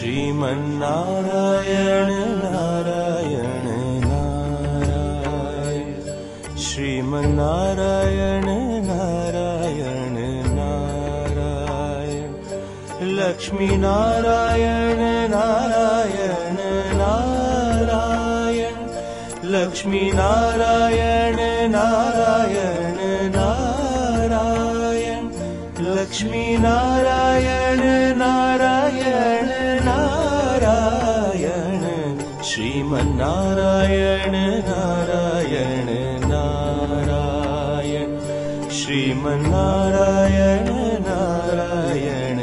श्रीमन्नारायण नारायण नारायण श्रीमन्नारायण नारायण नारायण लक्ष्मी नारायण नारायण नारायण लक्ष्मी नारायण नारायण नारायण लक्ष्मी नारायण नारायण नारायण श्रीमन्नारायण नारायण नारायण श्रीमन्नारायण नारायण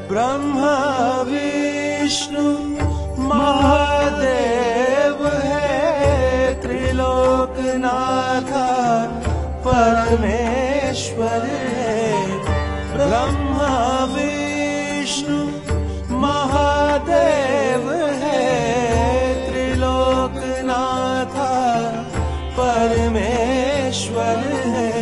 ब्रह्मा विष्णु महादेव है त्रिलोकनाथ परमेश्वर है ब्रह्मा विष्णु महादेव है त्रिलोकनाथ परमेश्वर है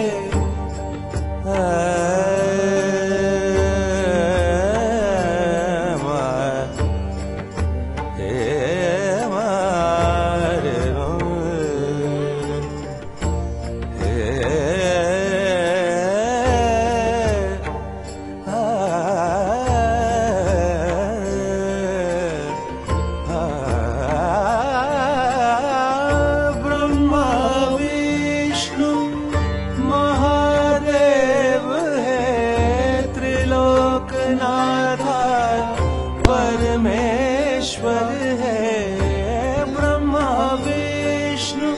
परमेश्वर है ब्रह्मा विष्णु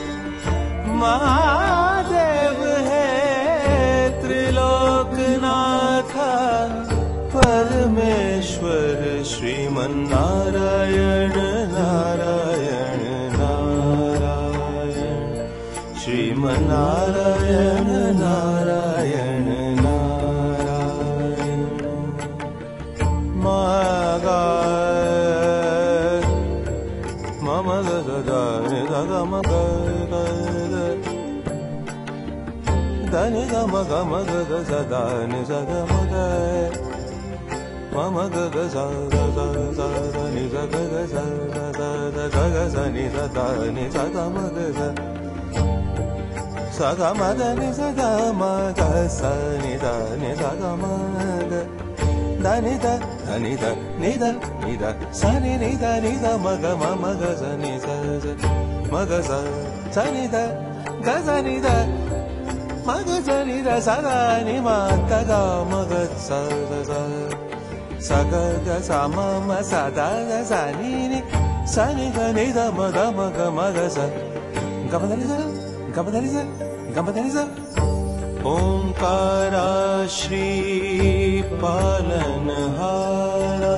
महादेव है त्रिलोकनाथ परमेश्वर श्रीमन्नारायण नारायण नारायण श्रीमन्नारायण नारायण नारायण मागा मम गदा गम धनि गम गम गद सदा नि सगम ग मम गग स नि सग स गग स नि सदा नि सगम ग सगम द नि सगम ग स नि द नि सगम ग धनि द धनि द नि द स नि नि द नि द मग मम ग स नि स मग स स नि द ग स नि द मग स नि द स द नि म ग ग मग स द स स ग ग स म म स द ग स नि नि स नि ग नि द म ग म ग म ग स ग म द नि स ग म द नि स ग म द नि स ओंकारा श्री पालनहारा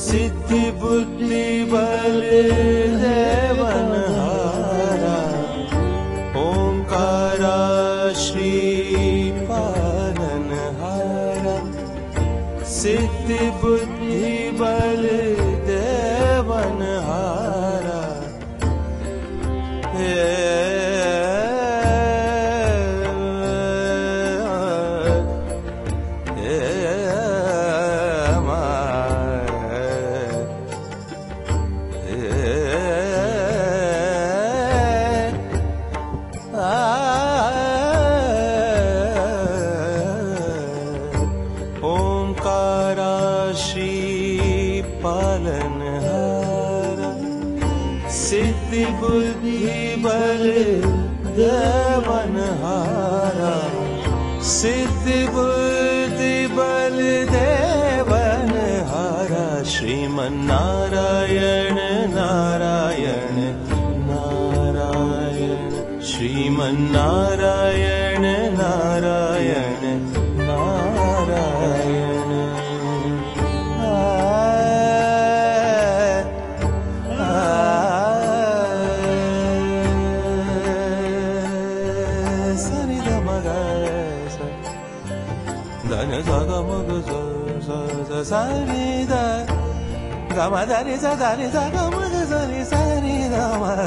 सिद्धि बुद्धि बल देवनहारा ओंकारा श्री पालनहारा सिद्धि बुद्धि बल देवनहारा ओंकारा श्री पालनहारा सिद्धि बुद्धि बल देवनहारा सिद्धि बुद्धि बल देवनहारा Sriman Narayana Narayan Narayan Sriman Narayana Narayan Narayan ni sa ga ma ga sa ni da ga ma da ni sa ga ma ga sa ni da ma ga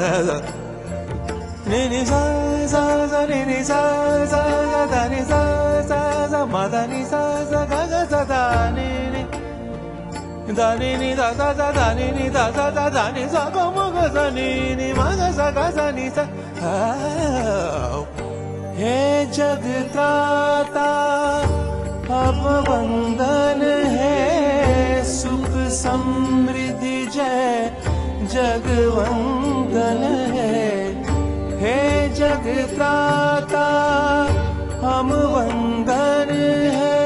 ni sa ni sa da ni sa ma da ni sa ga da ni da ni da da ni da da ni sa ga ma ga sa ni ma ga sa ni sa हे जगत्राता अब वंदन है सुख समृद्धि जय जगवंदन है हे जगत्राता हम वंदन है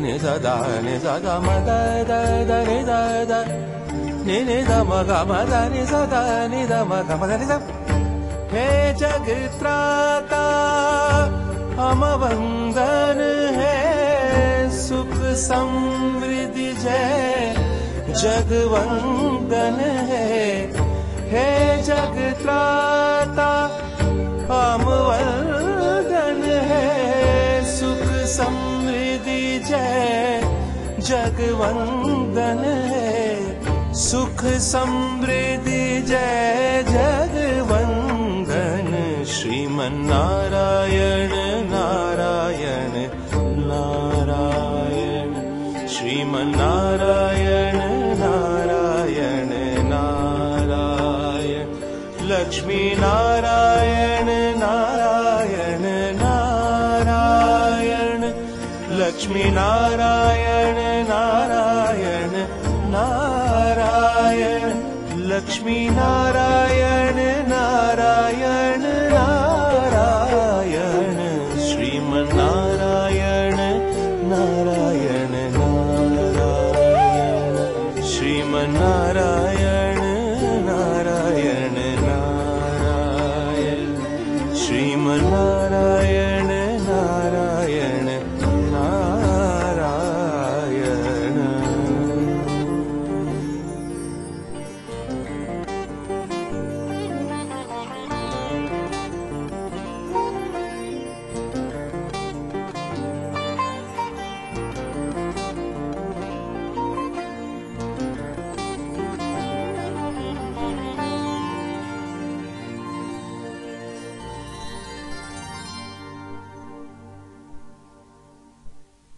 ni sa da ni sa ga ma da ni da ni da ma ga ma da ni sa da ni da ma ga ma da ni sa हे जगत्राता हम वंदन है सुख समृद्धि जय जगवंदन है हे जगत्राता हम वंदन है सुख समृद्धि जय जगवंदन है सुख समृद्धि जय जगवंदन श्रीमन्नारायण नारायण नारायण श्रीमन्नारायण नारायण नारायण लक्ष्मी नारायण नारायण नारायण लक्ष्मी नारायण नारायण नारायण लक्ष्मी नारायण नारायण नारायण श्रीमन्नारायण नारायण नारायण श्रीमन्नारायण